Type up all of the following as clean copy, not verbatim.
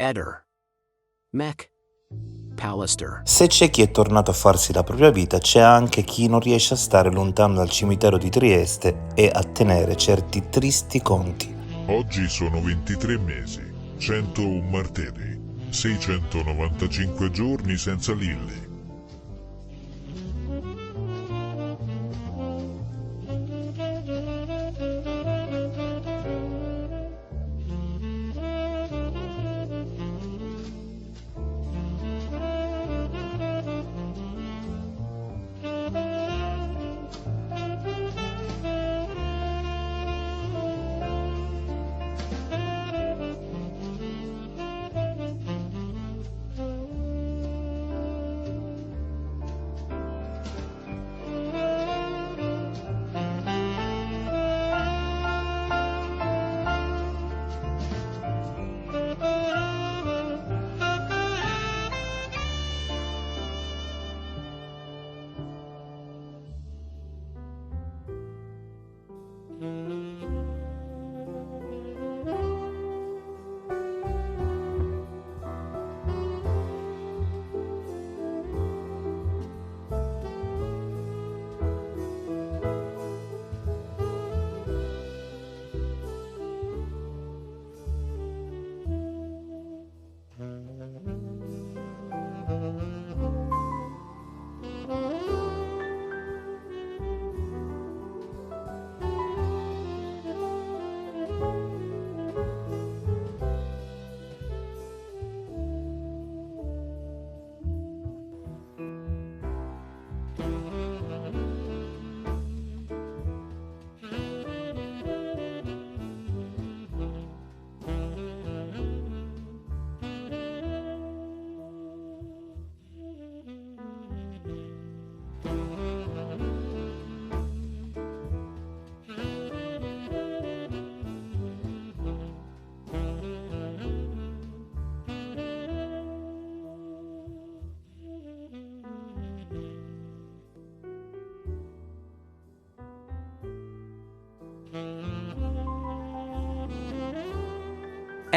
Eder. Mac. Pallister. Se c'è chi è tornato a farsi la propria vita, c'è anche chi non riesce a stare lontano dal cimitero di Trieste e a tenere certi tristi conti. Oggi sono 23 mesi, 101 martiri, 695 giorni senza Lilly.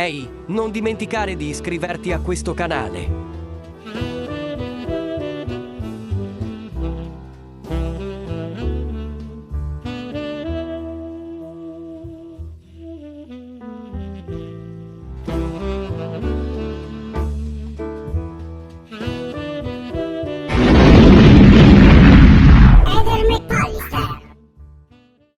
Ehi, non dimenticare di iscriverti a questo canale.